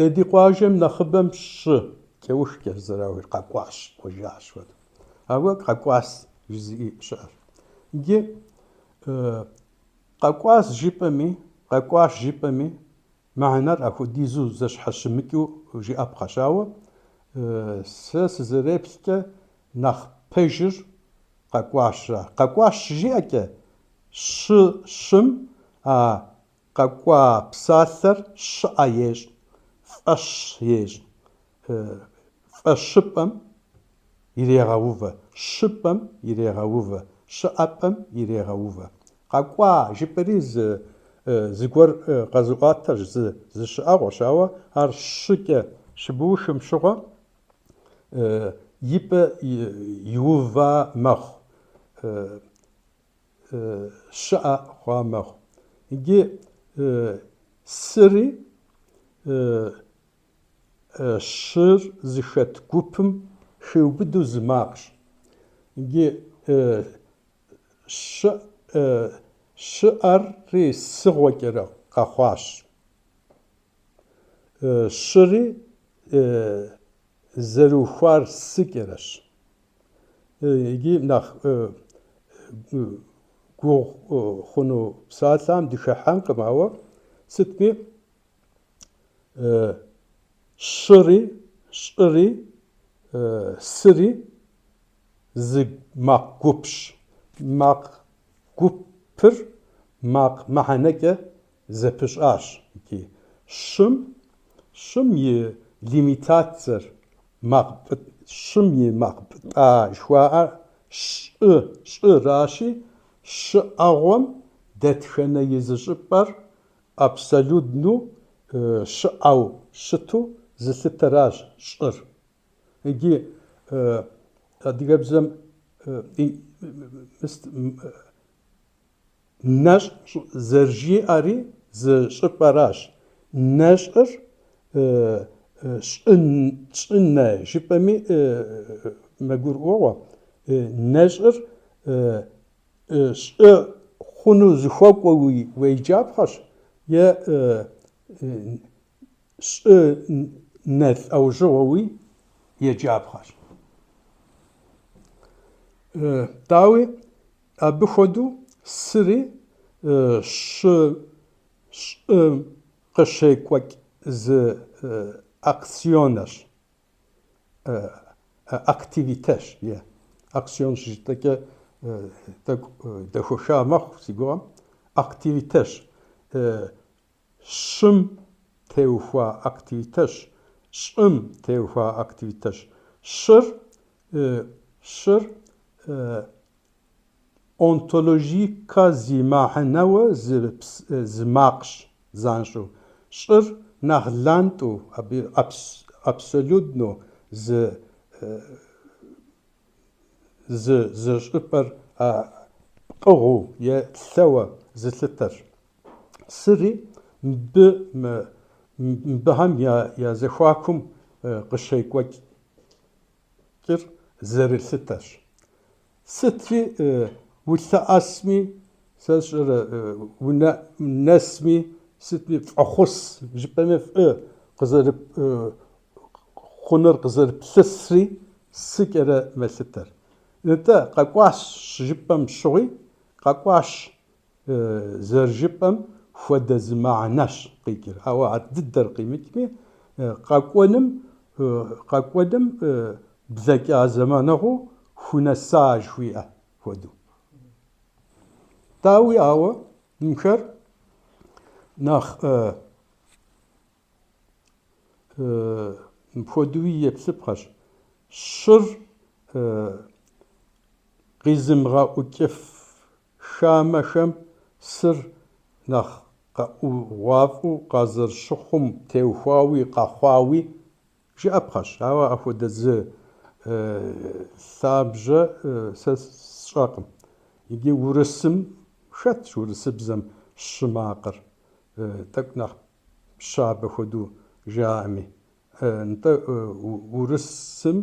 ди къуажэм нэхъыбэм щы кӏэушкӏэ зэрауи къэкӏуащ, къожащ хуэдэу. Ауэ къэкӏуас жызи щыӏэр. Иджы къэкӏуас къэкӏуащ жыпӏэми мыхьэнэр апхуэдизу зэщхьэщымыкӏыу жиӏэпхъэщ. Ауэ сэ сызэреплъкӏэ нэхъ пэжыр къэкӏуащ. Къэкӏуащ щыжиӏэкӏэ щым къэкӏуа псалъэр щыӏэ ещӏ, фӏэщ ещӏ. Фӏэщыпӏэм ирегъэувэ, щыпӏэм ирегъэувэ, щыӏэпӏэм ирегъэувэ. Къэкӏуа жыпӏэри зыгуэр къэзыӏуатэрщ, зы щыӏэгъуэщ, ауэ ар щыкӏэ щыбыушым щыгъуэ и пӏэ иува мэхъу, щыӏэ хъуа мэхъу. Иджы сыри щыр зыхэт гупым хеубыду зы макъщ. Иджы щыӏэри сыгъуэкӏэрэ къэхъуащ. Щыри зэрыухуар сыкӏэрэщ. Иджы нэхъ гугъу хъуну псалъэм дыхыхьэнкъым, ауэ сытми щыри сыри зы макъ гупщ. Макъ гупыр макъ мыхьэнэкӏэ зэпыщӏащ. Щым и лимитацэр щым и макъ пӏытӏа жыхуаӏэр щӏыращи, щыӏэгъуэм дэтхэнэ изы щӏыпӏэр абсолютну щыӏэу щыту зылъытэращ щӏыр. Иджы адыгэбзэм нэщӏ зэрыжиӏэри зы щӏыпӏэращ. Нэщӏыр щӏынэ жыпӏэми мэгурыӏуэгъуэ. Нэщӏыр щӏы хъуну зыхуэкӏуэ уеджапхъэщ, е щӏы нэ лӏэужьыгъуэуи еджапхъэщ. Дауи абы хуэдэу сыри щӏым къыщекӏуэкӏ зы акционэщ, активитэщ. Акцион щыжытӏэкӏэ тӏэкӏу дэхуэша мэхъу си гугъэм. Активитэщ. Щым теухуа активитэщ, щӏым теухуа активитэщ. Щыр онтологикэ зимыхьэнэуэ зы макъщ занщӏэу. Щӏыр нэхъ лантӏу, абсолютно зы щӏыпӏэр пкъыгъыу е лъэуэ зылъытэрщ. Сыри мыбыхьэм я зэхуакум къыщекӏуэкӏыр зэрылъытэрщ. Сытри улъэӏэсми, сэ сщӏэрэ унэсми, сытми фӏэхъус жыпӏэми хъуныр къызэрыплъысри сыкӏэрэ мэлъытэр. Нтӏэ къэкӏуащ жыпӏэм щыгъуи, къэкӏуащ зэрыжыпӏэм хуэдэ зы мыхьэнэщ къикӏыр. Ауэ ар дыдэр къимыкӏми, къэкӏуэным блэкӏа зэманыгъэу хунэса жыхуиӏэ хуэдэу. Дауи ауэ мыхэр нэхъ мыпхуэдууи еплъыпхъэщ. Щыр къизымыгъэӏукӏыфхамэхэм сыр нэхъ гъуафӏэу къазэрыщыхъум теухуауи къэхъуауи жыӏэпхъэщ. Ауэ апхуэдэ зы лъабжьэ сэ сщӏэкъым. Иджы урысым хэтщ урысыбзэм щы макъыр, тӏэкӏу нэхъ щабэ хуэдэу жаӏэми. НтӀэ урысым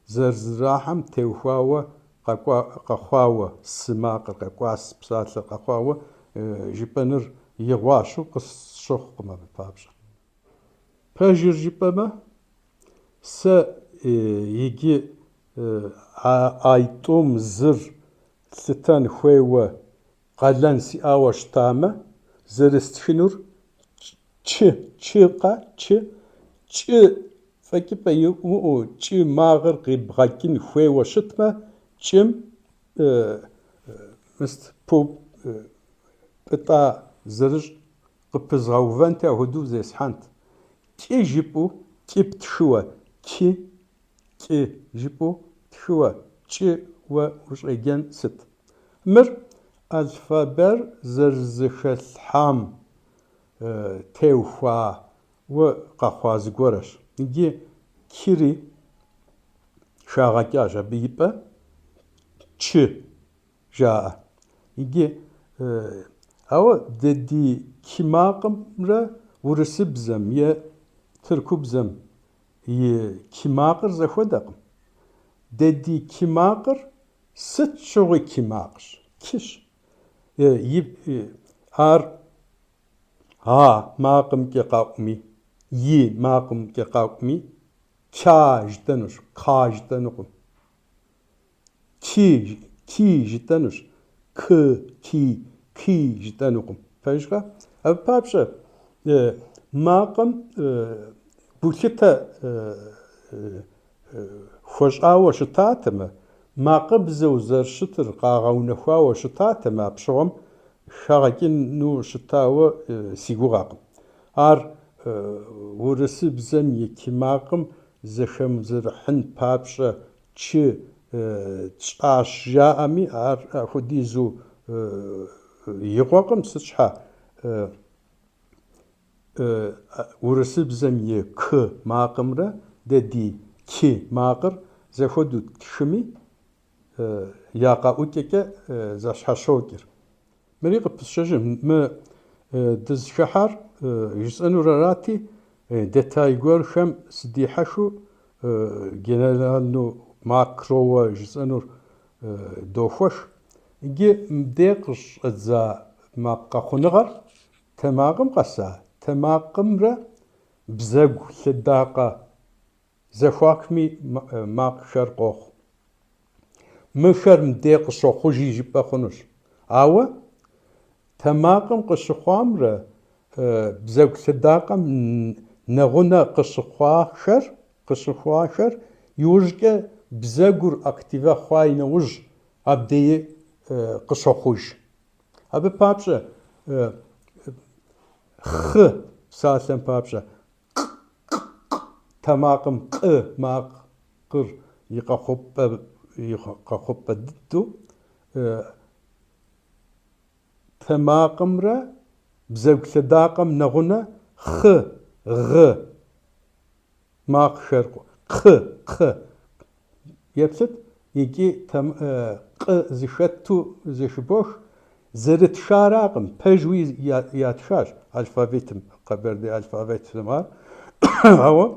зэрызэрахьэм теухуауэ къэхъуауэ сы макъыр, къэкӏуас псалъэр къэхъуауэ жыпӏэныр игъуащу къысщыхъукъым абы папщӏэ. Pejır jip'eme se yigi ayt'um zır lhıtan xuêyue khalan si'aue şıtame zerıstşınur çı f'eç'ıp'e yi'u'u çı mağır khibğaç'ın xuêyue şıtme ç'ım mıst pu p'ıt'a zırır khıpızğauvente ahudu zêshant ç'ı jip'u ç'ı ptşşıue ç'ı jip'u tşşıue ç'ı ve uş'egen sıt. Mır alfaber zırzıxelham teuxa ve qaxuazıgoreş. Nigi kiri şağaç'aj abı yip'e ç'ı ja'a. Nigi ama dedi kimaqımra vurısıbzem ye Türkubzem ye kimaqır zexuedaqım. Dedi kimaqır sıt şoğu kimaqır. Kiş. Ar ha maqım ki qavmi yi maqım ki qavmi ka jitenur ka jitenuqum. Ki jitenur ki jitenuqum. Pejqa ab papşa maqım bulhıta xoş'aue şıtateme maqı bzeu zerşıtır qağaunexuaue şıtateme apşığım şağaç'inu şıtaue siguğaqım. Ar vurısıbzem yi kimaqım zexemzırhın papşa çı ç'aş ja'ami ar ahudizu yiğuaqım sıçha vurısıbzem yi kı maqımra dedi ki maqır zexuedu tşşımi yaqa'uç'eç'e zaşhaşogir. Meri khıpısşejım mı dızşahar jis'enur arati detay gorxem sıdihaşu generalnu makrowe jis'enur doxoş gi mdeqış za maqaxunğar temaqım qasa temaqımra bzegu lhıdaqa zexuakmi maqşer qox. Mıxer mde qışoxuji jip'e xhunuş. Aue temaqım qışıxhuamre bzegu lhıdaqam neğune qışıxhuaxer yujç'e bzegur aktive xhuay neuj abdeyi qışoxhuj. Abı papşa xı psalhem papşa temaqım qı maqır yiqaxhuppe dıddu temaqımra bzegu lhıdaqam neğune xı ğı maqşer qı yepsıt yigi qı zişettu zişboş zerıtşaraqım pejwi yatşar alfabetim qaberde alfabetim var. Ama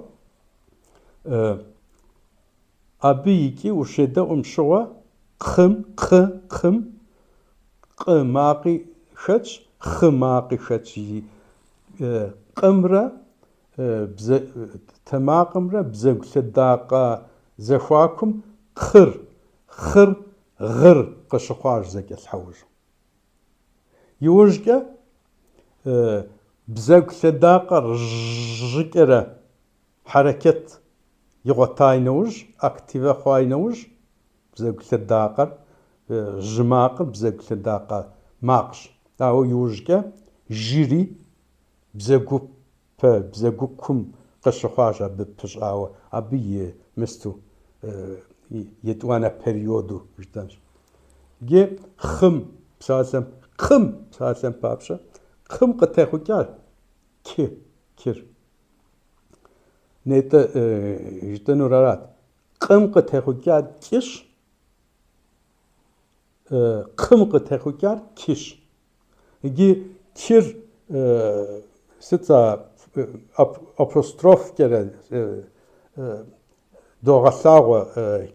abi yigi uşeda umşuğa qım qı maqi şeç xı maqi şeç qımra temaqımra bzegu lhıdaqa zexuakum xır ğır qışıxhuaj zeç'elhheuj. Yujç'e bzegu lhıdaqar jıç'ere hareket yiğotay neuj aktive xhuay neuj bzegu lhıdaqar jmaqır bzegu lhıdaqa maqş. Au yujç'e jiri bzegukum qışıxhuaj abı pış'aue abı yi mistu yet'uane periodu jitenş. Ge xım psalhem papşa xım qıtexuç'ar kir nete jitenur arat xım qıtexuç'ar kiş xım qıtexuç'ar kiş. Ge kir sıtsa apostrof kere doğasağı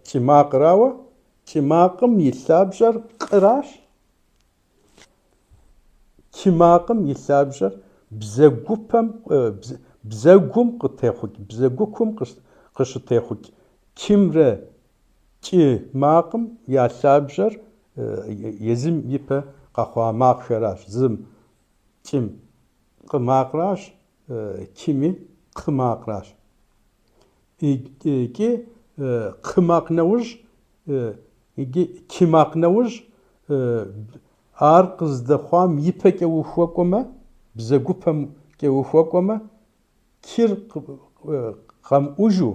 kimaqırağı kimaqım yilhabjar qıraş kimaqım yilhabjar bzegupem бзэгум къытехъукӏ, бзэгукум къыщытехъукӏ кимрэ кӏы макъым я лъабжьэр езым ипэ къэхъуа макъшэращ. Зым кӏым кхъы макъращ, кими кхъы макъращ. Икӏи кхъы макъ нэужь, икӏи ки макъ нэужь ар къыздэхъуам ипэ кӏэухуэкӏуэмэ, бзэгупэм кӏэухуэкӏуэмэ, кир къэмыӏужу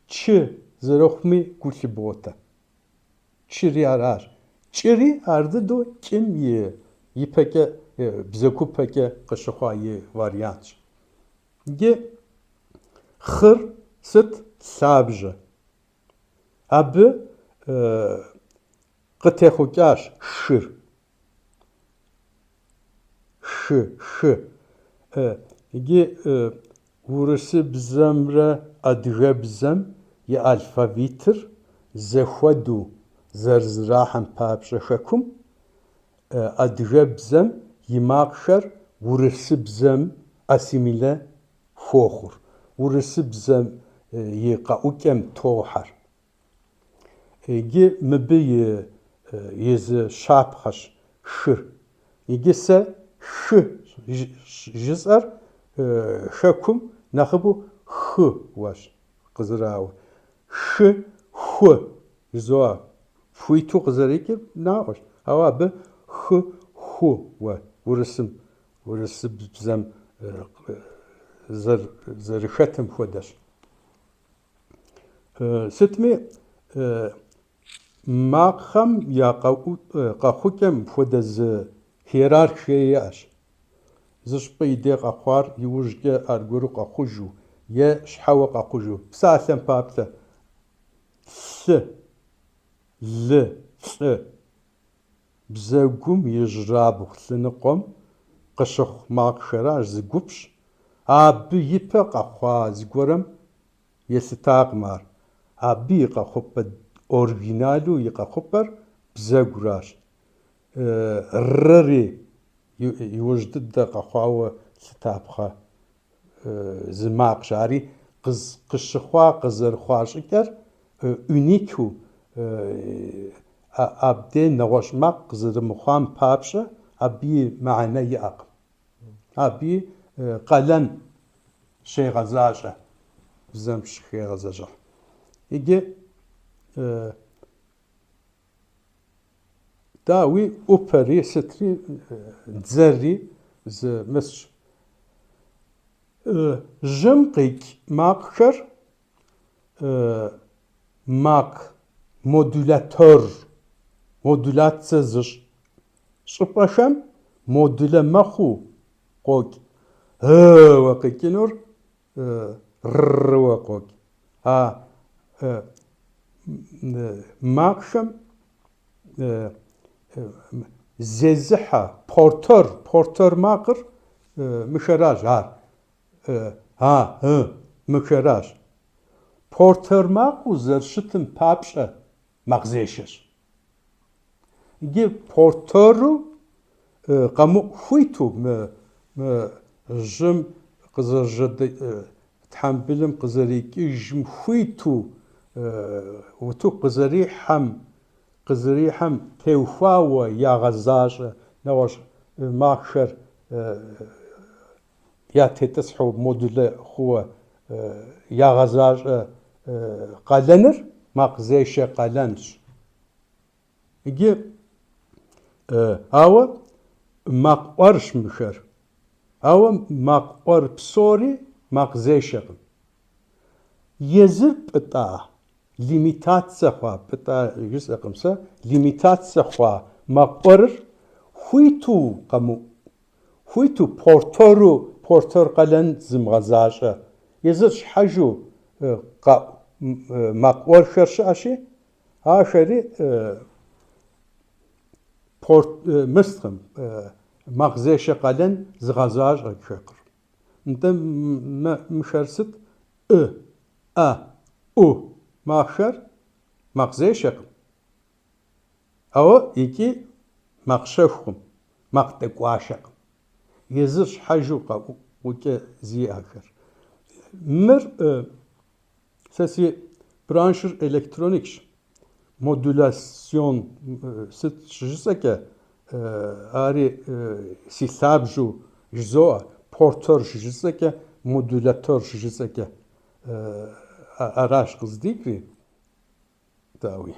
чы зэрыхъуми гу лъыбгъуэтэ. Чыри аращ. Кӏыри ар дыдэу кӏым ипэкӏэ, бзэгупэкӏэ къыщыхъуа и вариантщ. Икӏи хъыр сыт? Лъабжьэ. Абы къытехъукӏащ шыр. Шы. Икӏи урысыбзэмрэ адыгэбзэм и алфавитыр зэхуэдэу зэрызэрахьэм папщӏэ хэкум, адыгэбзэм и макъшэр урысыбзэм ассимилэ хуохъур. Урысыбзэм и къэӏукӏэм тохьэр. Икӏи мыбы и зы щапхъэщ шыр. Икӏи сэ шы жысӏэр хэкум нэхъыбэу хы уэщ къызэрауэ. Шы, ху жызоӏэ пхуиту къызэрикӏыр наӏуэщ. Ауэ абы хы, ху уэ урысыбзэм зэрыхэтым хуэдэщ. Сытми макъхэм я къэхъукӏэм хуэдэ зы иерархие иӏэщ. Зы щӏыпӏэ и дей къэхъуар иужькӏэ аргуэру къэхъужу е щхьэуэ къэхъужу. Псалъэм папщӏэ лъы, лы, лӏы. Бзэгум ижьырабгъу лъыныкъуэм къыщыхъу макъшэращ, зы гупщ. Абы ипэ къэхъуа зыгуэрэм елъытакъым ар. Абы и къэхъупӏэ оригиналу и къэхъупӏэр бзэгуращ. Рыри иужь дыдэ къэхъуауэ лъытапхъэ зы макъщ. Ари къыщыхъуа къызэрыхъуа щӏыкӏэр уникыу абдей нэгъуэщӏ макъ къызэрымыхъуам папщӏэ абы и мэхьэнэ иӏэкъым. Абы къалэн щегъэзащӏэ, бзэм щыхегъэзэщӏэ. Икӏи дауи ӏупэри сытри дзэри зы мысщ. Жьым къикӏ макъхэр макъ модуляцэ зыщ щӏыпӏэхэм модулэ мэхъуу къокӏ. Уэ къикӏынур рыуэ къокӏ. Макъхэм зезыхьэ портер макъыр мыхэращ ар. Мыхэращ. Портер макъыу зэрыщытым папщӏэ макъзешэщ. Икӏи портеру къэмыӏу хуиту мы жьым тхьэмбылым къызэрикӏыжым хуиту уту къызэрихьэм теухуауэ ягъэзащӏэ. Нэгъуэщӏ макъхэр ятетӏысхьу модулэ хъууэ ягъэзащӏэ къалэныр макъзешэ къалэнщ. Икӏи ауэ макъ ӏуэрщ мыхэр. Ауэ макъ ӏуэр псори макъзешэкъым. Езыр пӏытӏа, лимитацэ хъуа, пӏытӏа жысӏэкъым сэ, лимитацэ хъуа макъ ӏуэрыр хуиту къэмыӏу, хуиту портер къалэн зымыгъэзащӏэ. Езыр щхьэжу макъ ӏуэрхэр щыӏэщи, ахэри мысткъым, макъзешэ къалэн зыгъэзащӏэ хэкъыр. Нтӏэ мыхэр сыт? макъхэр макъзешэкъым. Ауэ икӏи макъщэхукъым, макъ тӏекӏуашэкъым. Езыр щхьэжу къэӏукӏэ зиӏэхэр. Мыр сэ си браншыр электроникщ. Модуляцион сыт щыжысӏэкӏэ ари си лъабжьу жызоӏэ. Портер щыжысӏэкӏэ, модулятор щыжысӏэкӏэ аращ къыздикӏри. Дауи.